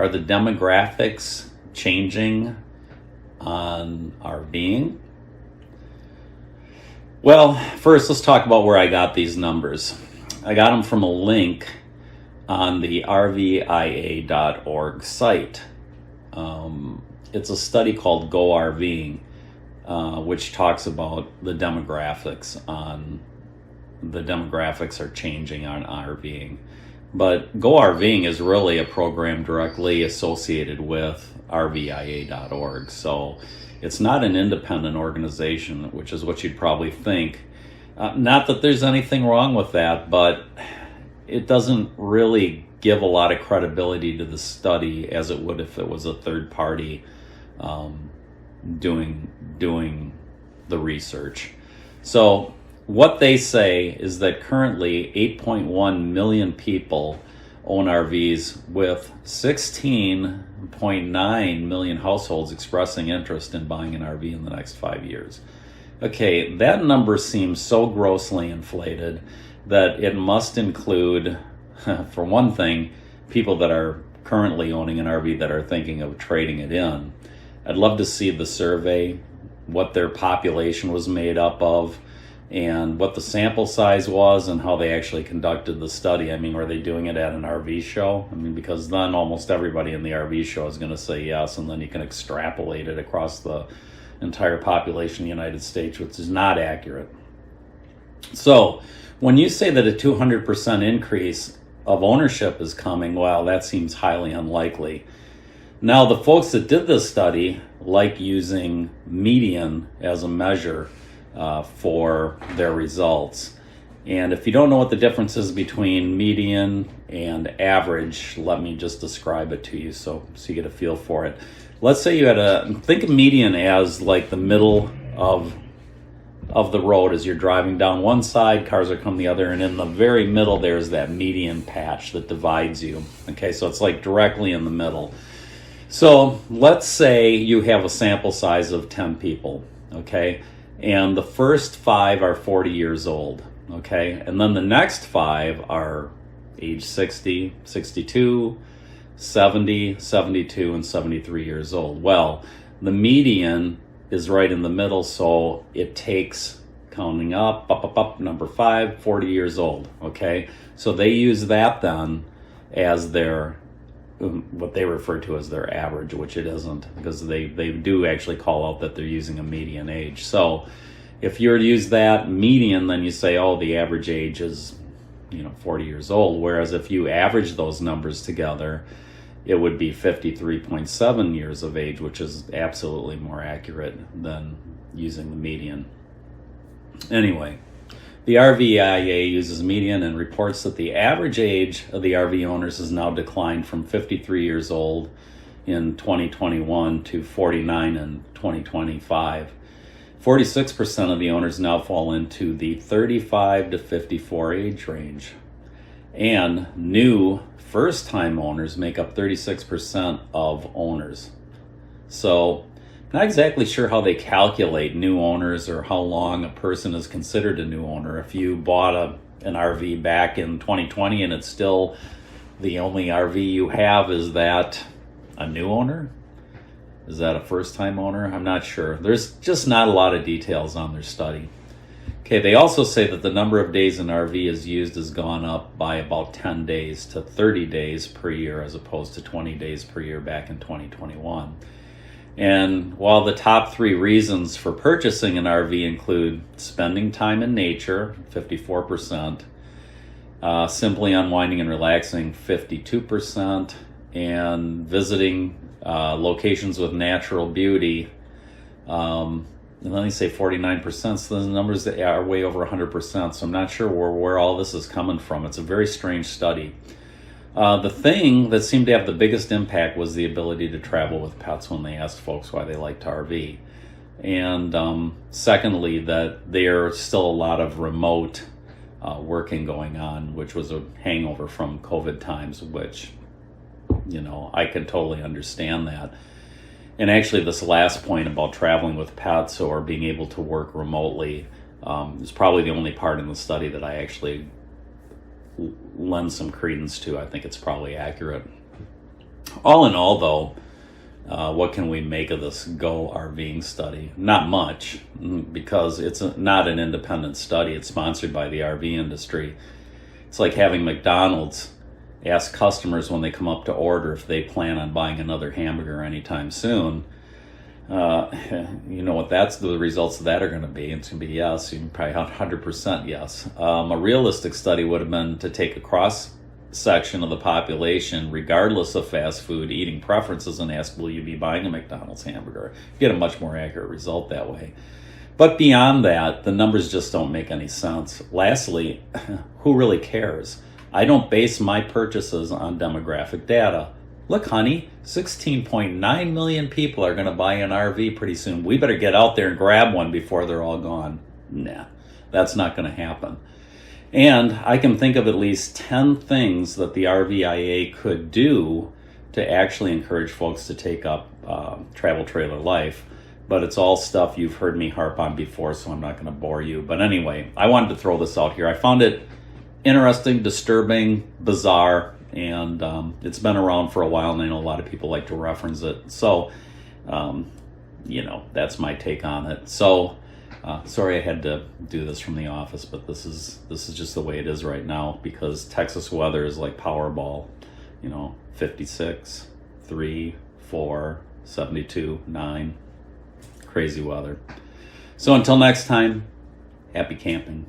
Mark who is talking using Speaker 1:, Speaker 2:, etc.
Speaker 1: Are the demographics changing on RVing? Well, first let's talk about where I got these numbers. I got them from a link on the RVIA.org site. It's a study called Go RVing, which talks about the demographics are changing on RVing. But Go RVing is really a program directly associated with RVIA.org. So it's not an independent organization, which is what you'd probably think. Not that there's anything wrong with that, but it doesn't really give a lot of credibility to the study as it would if it was a third party doing the research. So what they say is that currently 8.1 million people own RVs, with 16.9 million households expressing interest in buying an RV in the next 5 years. Okay, that number seems so grossly inflated that it must include, for one thing, people that are currently owning an RV that are thinking of trading it in. I'd love to see the survey, what their population was made up of, and what the sample size was, and how they actually conducted the study. I mean, were they doing it at an RV show? I mean, because then almost everybody in the RV show is going to say yes, and then you can extrapolate it across the entire population of the United States, which is not accurate. So when you say that a 200% increase of ownership is coming, well, that seems highly unlikely. Now, the folks that did this study like using median as a measure for their results. And if you don't know what the difference is between median and average, let me just describe it to you so you get a feel for it. Let's say you think of median as like the middle of the road as you're driving down one side, cars are coming the other, and in the very middle there's that median patch that divides you. Okay, so it's like directly in the middle. So let's say you have a sample size of 10 people, okay? And the first 5 are 40 years old, okay? And then the next 5 are age 60, 62, 70, 72, and 73 years old. Well, the median is right in the middle, so it takes, counting up, number 5, 40 years old, okay? So they use that then as their, what they refer to as their average, which it isn't, because they do actually call out that they're using a median age. So if you were to use that median, then you say, oh, the average age is 40 years old. Whereas if you average those numbers together, it would be 53.7 years of age, which is absolutely more accurate than using the median. Anyway, the RVIA uses median and reports that the average age of the RV owners has now declined from 53 years old in 2021 to 49 in 2025. 46% of the owners now fall into the 35 to 54 age range. And new first-time owners make up 36% of owners. So, not exactly sure how they calculate new owners or how long a person is considered a new owner. If you bought an RV back in 2020 and it's still the only RV you have, is that a new owner? Is that a first-time owner? I'm not sure. There's just not a lot of details on their study. Okay, they also say that the number of days an RV is used has gone up by about 10 days to 30 days per year, as opposed to 20 days per year back in 2021. And while the top 3 reasons for purchasing an RV include spending time in nature, 54%, simply unwinding and relaxing, 52%, and visiting locations with natural beauty, and then they say 49%, so the numbers are way over 100%, so I'm not sure where all this is coming from. It's a very strange study. The thing that seemed to have the biggest impact was the ability to travel with pets when they asked folks why they liked RV. And secondly, that there's still a lot of remote working going on, which was a hangover from COVID times, which, I can totally understand that. And actually, this last point about traveling with pets or being able to work remotely is probably the only part in the study that I actually lend some credence to. I think it's probably accurate. All in all, though, what can we make of this Go RVing study? Not much, because it's not an independent study. It's sponsored by the RV industry. It's like having McDonald's ask customers when they come up to order if they plan on buying another hamburger anytime soon. You know what the results of that are going to be. It's going to be yes, probably 100% yes. A realistic study would have been to take a cross section of the population, regardless of fast food eating preferences, and ask, will you be buying a McDonald's hamburger? You get a much more accurate result that way. But beyond that, the numbers just don't make any sense. Lastly, who really cares? I don't base my purchases on demographic data. Look, honey, 16.9 million people are going to buy an RV pretty soon. We better get out there and grab one before they're all gone. Nah, that's not going to happen. And I can think of at least 10 things that the RVIA could do to actually encourage folks to take up travel trailer life. But it's all stuff you've heard me harp on before, so I'm not going to bore you. But anyway, I wanted to throw this out here. I found it interesting, disturbing, bizarre, and it's been around for a while, and I know a lot of people like to reference it. So, that's my take on it. So, sorry I had to do this from the office, but this is just the way it is right now, because Texas weather is like Powerball, 56, 3, 4, 72, 9, crazy weather. So until next time, happy camping.